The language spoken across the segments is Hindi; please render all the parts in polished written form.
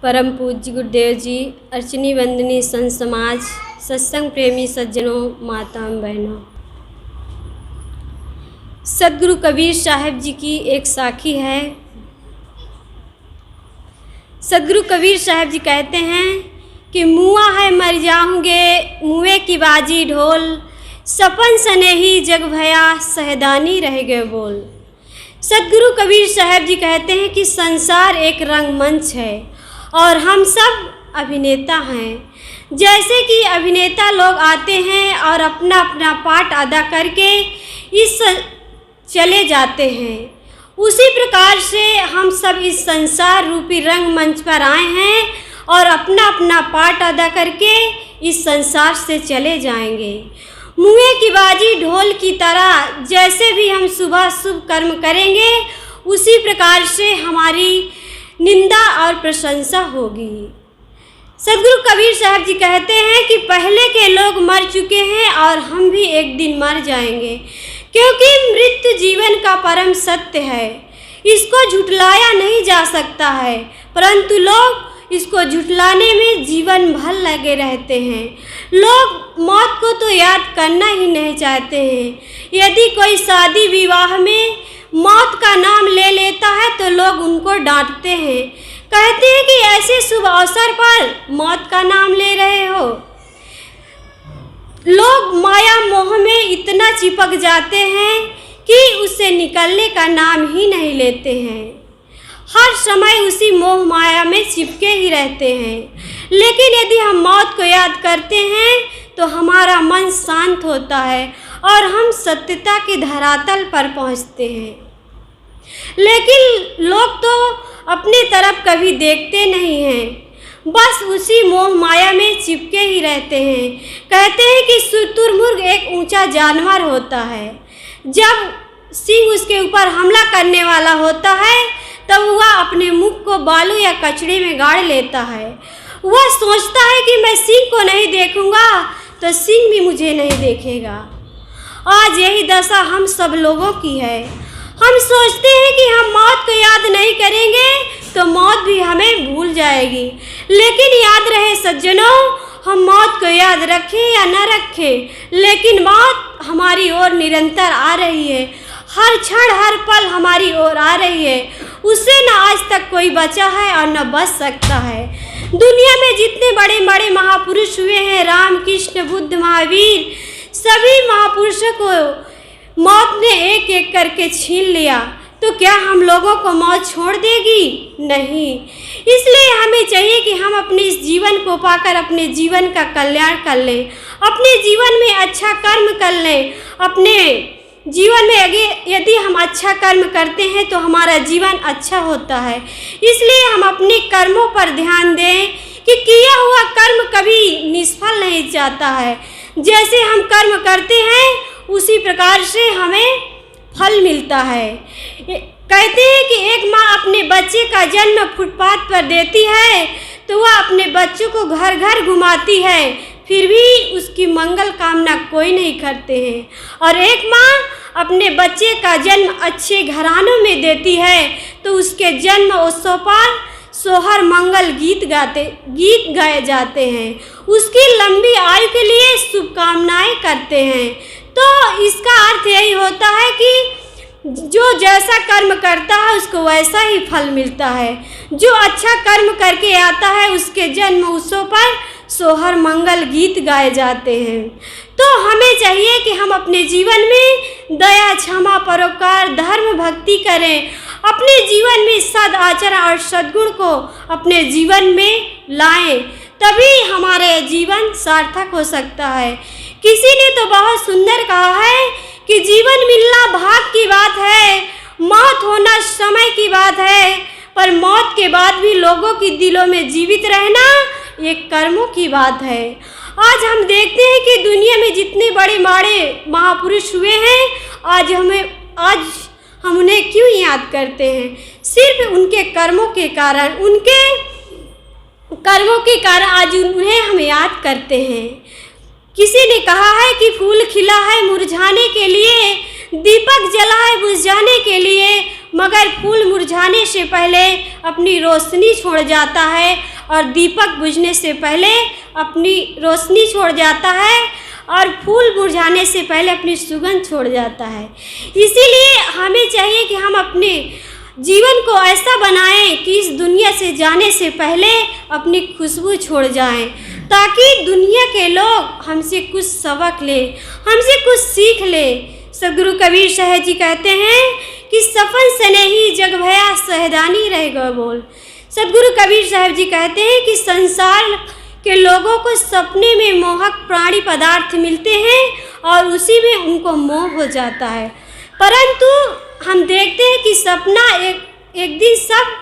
परम पूज्य गुरुदेव जी, अर्चनी वंदनी संत समाज, सत्संग प्रेमी सज्जनों, माताओं बहनों, सदगुरु कबीर साहब जी की एक साखी है। सदगुरु कबीर साहब जी कहते हैं कि मुआ है मर जाऊंगे, मुए की बाजी ढोल, सपन सनेही जग भया, सहदानी रह गए बोल। सदगुरु कबीर साहब जी कहते हैं कि संसार एक रंगमंच है और हम सब अभिनेता हैं। जैसे कि अभिनेता लोग आते हैं और अपना अपना पार्ट अदा करके इस चले जाते हैं, उसी प्रकार से हम सब इस संसार रूपी रंगमंच पर आए हैं और अपना अपना पार्ट अदा करके इस संसार से चले जाएंगे। मुए की बाजी ढोल की तरह जैसे भी हम सुबह शुभ कर्म करेंगे, उसी प्रकार से हमारी निंदा और प्रशंसा होगी। सदगुरु कबीर साहब जी कहते हैं कि पहले के लोग मर चुके हैं और हम भी एक दिन मर जाएंगे, क्योंकि मृत्यु जीवन का परम सत्य है। इसको झुठलाया नहीं जा सकता है, परंतु लोग इसको झुठलाने में जीवन भर लगे रहते हैं। लोग मौत को तो याद करना ही नहीं चाहते हैं। यदि कोई शादी विवाह में मौत का नाम ले लेता है तो लोग उनको डांटते हैं, कहते हैं कि ऐसे शुभ अवसर पर मौत का नाम ले रहे हो। लोग माया मोह में इतना चिपक जाते हैं कि उससे निकलने का नाम ही नहीं लेते हैं। हर समय उसी मोह माया में चिपके ही रहते हैं। लेकिन यदि हम मौत को याद करते हैं तो हमारा मन शांत होता है और हम सत्यता की धरातल पर पहुंचते हैं। लेकिन लोग तो अपनी तरफ कभी देखते नहीं हैं, बस उसी मोह माया में चिपके ही रहते हैं। कहते हैं कि शुतुरमुर्ग एक ऊंचा जानवर होता है। जब सिंह उसके ऊपर हमला करने वाला होता है तब वह अपने मुख को बालू या कचड़े में गाड़ लेता है। वह सोचता है कि मैं सिंह को नहीं देखूंगा तो सिंह भी मुझे नहीं देखेगा। आज यही दशा हम सब लोगों की है। हम सोचते हैं कि हम मौत को याद नहीं करेंगे तो मौत भी हमें भूल जाएगी। लेकिन याद रहे सज्जनों, हम मौत को याद रखें या न रखें, लेकिन मौत हमारी ओर निरंतर आ रही है। हर क्षण हर पल हमारी ओर आ रही है। उससे न आज तक कोई बचा है और न बच सकता है। दुनिया में जितने बड़े बड़े महापुरुष हुए हैं, राम कृष्ण बुद्ध महावीर, सभी महापुरुषों को मौत ने एक एक करके छीन लिया। तो क्या हम लोगों को मौत छोड़ देगी? नहीं। इसलिए हमें चाहिए कि हम अपने इस जीवन को पाकर अपने जीवन का कल्याण कर लें, अपने जीवन में अच्छा कर्म कर लें। अपने जीवन में यदि हम अच्छा कर्म करते हैं तो हमारा जीवन अच्छा होता है। इसलिए हम अपने कर्मों पर ध्यान दें कि किया हुआ कर्म कभी निष्फल नहीं जाता है। जैसे हम कर्म करते हैं उसी प्रकार से हमें फल मिलता है। कहते हैं कि एक माँ अपने बच्चे का जन्म फुटपाथ पर देती है तो वह अपने बच्चों को घर घर घुमाती है, फिर भी उसकी मंगल कामना कोई नहीं करते हैं। और एक माँ अपने बच्चे का जन्म अच्छे घरानों में देती है तो उसके जन्म उत्सव पर सोहर मंगल गीत गाए जाते हैं। उसकी लंबी आयु के लिए शुभकामनाएं करते हैं। तो इसका अर्थ यही होता है कि जो जैसा कर्म करता है उसको वैसा ही फल मिलता है। जो अच्छा कर्म करके आता है उसके जन्म उत्सव पर सोहर मंगल गीत गाए जाते हैं। तो हमें चाहिए कि हम अपने जीवन में दया, क्षमा, परोपकार, धर्म, भक्ति करें। अपने जीवन में सद आचरण और सद्गुण को अपने जीवन में लाएं, तभी हमारे जीवन सार्थक हो सकता है। किसी ने तो बहुत सुंदर कहा है कि जीवन मिलना भाग की बात है, मौत होना समय की बात है, पर मौत के बाद भी लोगों की दिलों में जीवित रहना ये कर्मों की बात है। आज हम देखते हैं कि दुनिया में जितने बड़े बड़े महापुरुष हुए हैं, आज हम उन्हें क्यों याद करते हैं? सिर्फ उनके कर्मों के कारण, उनके कर्मों के कारण आज उन्हें हम याद करते हैं। किसी ने कहा है कि फूल खिला है मुरझाने के लिए, दीपक जला है बुझ जाने के लिए, मगर फूल मुरझाने से पहले अपनी रोशनी छोड़ जाता है और दीपक बुझने से पहले अपनी रोशनी छोड़ जाता है और फूल मुरझाने से पहले अपनी सुगंध छोड़ जाता है। इसीलिए हमें चाहिए कि हम अपने जीवन को ऐसा बनाएं कि इस दुनिया से जाने से पहले अपनी खुशबू छोड़ जाएं, ताकि दुनिया के लोग हमसे कुछ सबक लें, हमसे कुछ सीख लें। सदगुरु कबीर साहब जी कहते हैं कि सफल स्नेही जग भया सहदानी रह गए बोल। सदगुरु कबीर साहब जी कहते हैं कि संसार के लोगों को सपने में मोहक प्राणी पदार्थ मिलते हैं और उसी में उनको मोह हो जाता है, परंतु हम देखते हैं कि सपना एक दिन सब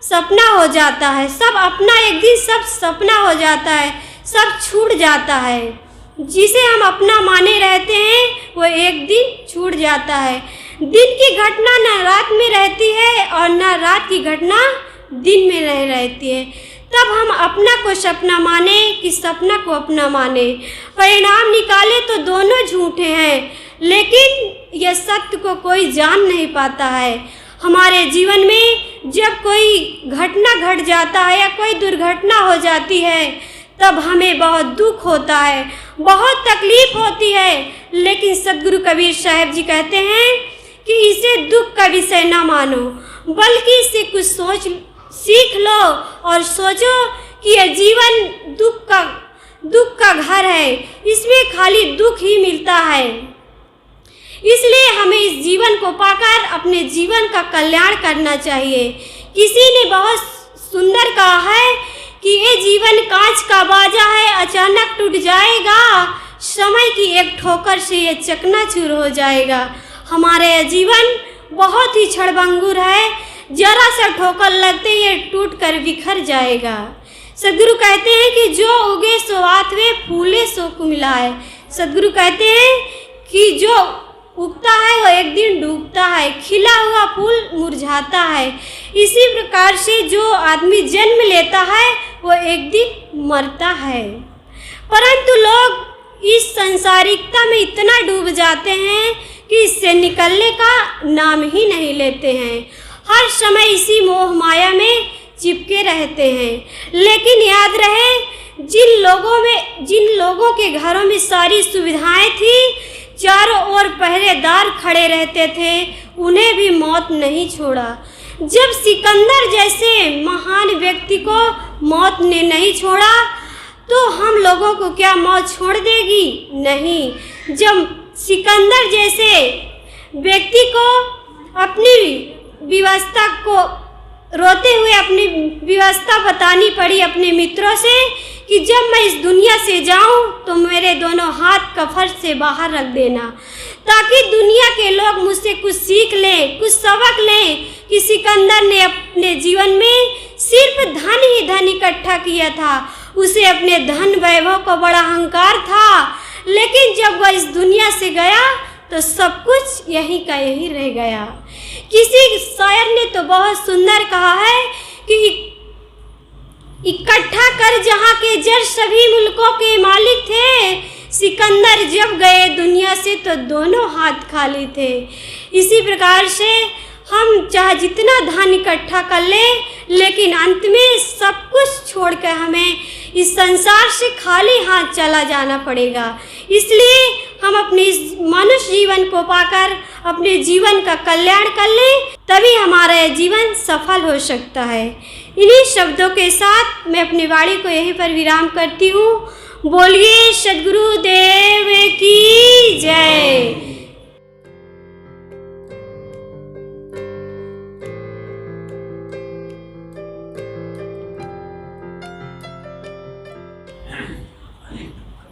सपना हो जाता है, सब अपना एक दिन सब सपना हो जाता है, सब छूट जाता है। जिसे हम अपना माने रहते हैं वो एक दिन छूट जाता है। दिन की घटना न रात में रहती है और न रात की घटना दिन में रहती है। तब हम अपना को सपना माने कि सपना को अपना माने। परिणाम निकाले तो दोनों झूठे हैं, लेकिन यह सत्य को कोई जान नहीं पाता है। हमारे जीवन में जब कोई घटना घट जाता है या कोई दुर्घटना हो जाती है तब हमें बहुत दुख होता है, बहुत तकलीफ होती है, लेकिन सदगुरु कबीर साहब जी कहते हैं कि इसे दुख का विषय न मानो, बल्कि इससे कुछ सीख लो और सोचो कि यह जीवन दुख का घर है, इसमें खाली दुख ही मिलता है। इसलिए हमें इस जीवन को पाकर अपने जीवन का कल्याण करना चाहिए। किसी ने बहुत सुंदर कहा है कि ये जीवन कांच का बाजा है, अचानक टूट जाएगा, समय की एक ठोकर से ये चकनाचूर हो जाएगा। हमारा यह जीवन बहुत ही क्षणभंगुर है, जरा सा ठोकर लगते ये टूट कर बिखर जाएगा। सदगुरु कहते हैं कि जो उगे सो आठवें, फूले सो कुमिलाए। सदगुरु कहते हैं कि जो उगता है वो एक दिन डूबता है, खिला हुआ फूल मुरझाता है। इसी प्रकार से जो आदमी जन्म लेता है वो एक दिन मरता है। परंतु लोग इस संसारिकता में इतना डूब जाते हैं कि इससे निकलने का नाम ही नहीं लेते हैं। हर समय इसी मोह माया में चिपके रहते हैं। लेकिन याद रहे, जिन लोगों के घरों में सारी सुविधाएं थी, चारों ओर पहरेदार खड़े रहते थे, उन्हें भी मौत नहीं छोड़ा। जब सिकंदर जैसे महान व्यक्ति को मौत ने नहीं छोड़ा तो हम लोगों को क्या मौत छोड़ देगी? नहीं। जब सिकंदर जैसे व्यक्ति को अपनी व्यवस्था को रोते हुए अपनी व्यवस्था बतानी पड़ी अपने मित्रों से कि जब मैं इस दुनिया से जाऊं तो मेरे दोनों हाथ कफन से बाहर रख देना, ताकि दुनिया के लोग मुझसे कुछ सीख लें, कुछ सबक लें कि सिकंदर ने अपने जीवन में सिर्फ धन ही धन इकट्ठा किया था। उसे अपने धन वैभव को बड़ा अहंकार था, लेकिन जब वह इस दुनिया से गया तो सब कुछ यहीं का यहीं रह गया। किसी शायर ने तो बहुत सुंदर कहा है कि इकट्ठा कर जहाँ के जर सभी मुल्कों के मालिक थे, सिकंदर जब गए दुनिया से तो दोनों हाथ खाली थे। इसी प्रकार से हम चाहे जितना धन इकट्ठा कर लें, लेकिन अंत में सब कुछ छोड़कर हमें इस संसार से खाली हाथ चला जाना पड़ेगा। इसलिए हम अपने इस मनुष्य जीवन को पाकर अपने जीवन का कल्याण कर लें, तभी हमारा यह जीवन सफल हो सकता है। इन्हीं शब्दों के साथ मैं अपनी वाणी को यहीं पर विराम करती हूँ। बोलिए सद्गुरु देव की जय।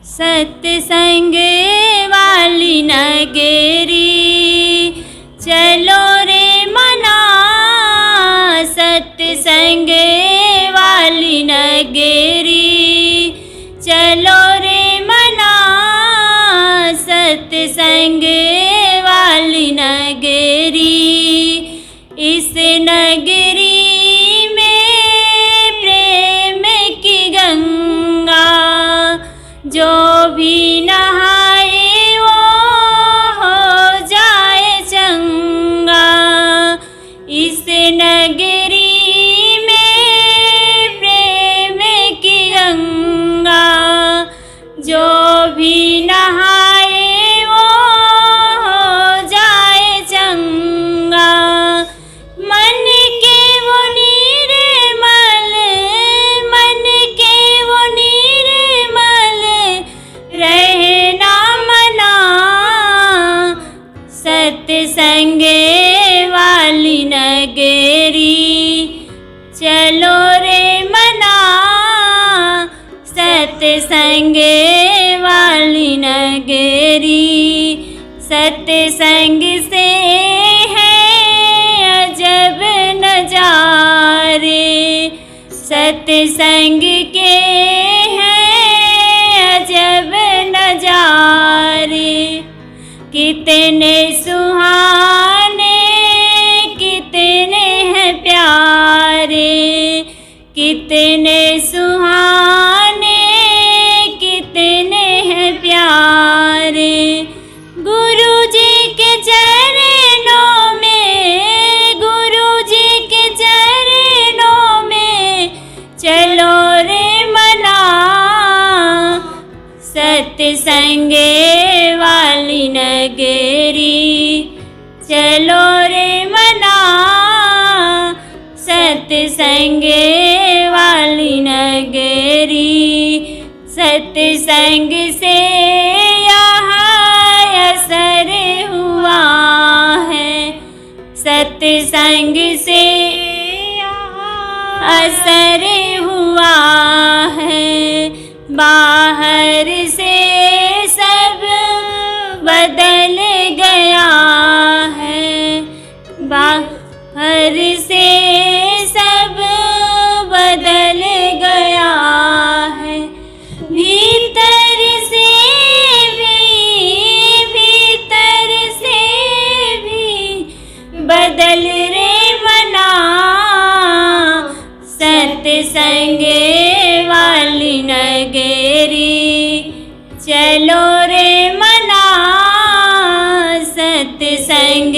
सत्संग वाली नगरी चलो रे मना, सत्संग वाली नगरी चलो रे मना, सत्संग वाली नगरी। इस नगरी में प्रेम की गंगा जो भी नहाए वो हो जाए चंगा। इस नगरी में प्रेम चलो रे मना सत्संग वाली नगरी। सत्संग से है अजब नजारे, सत्संग के हैं अजब नजारे। कितने सुहाने कितने हैं प्यारे, कितने सुहाने कितने हैं प्यारे। गुरु जी के चरणों में, गुरु जी के चरणों में चलो रे मना सत्संग वाली नगरी। चलो रे मना सत्संग वाली नगरी। सत्संग से यहाँ असर हुआ है, सत्संग से असर हुआ है। बाहर से सब बदल गया है, बाहर से सब बदल गया है। भीतर से भी बदल रे मना सत्संग वाली नगरी। चलो रे मना सत्संग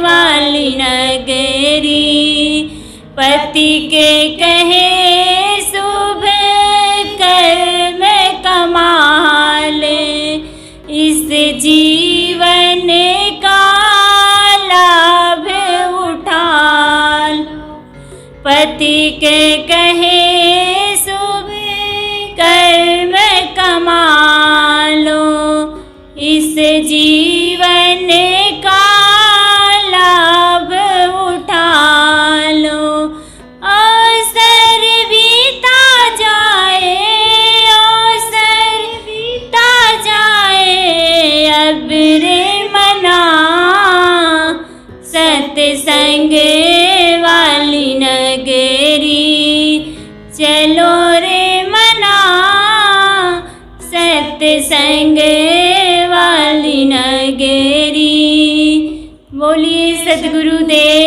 वाली नगरी। पति के कहे शुभ कर्म कमाले, इस जीवन का लाभ उठा लो। पति के कहे शुभ कर्म कमा लो, इस जीवन का लाभ उठा लो। अवसर बीता जाए, अवसर बीता जाए अब रे मना सत्संग वाली नगरी। चलो रे मना सत्संग वाली नगरी। बोलिए सद्गुरुदेव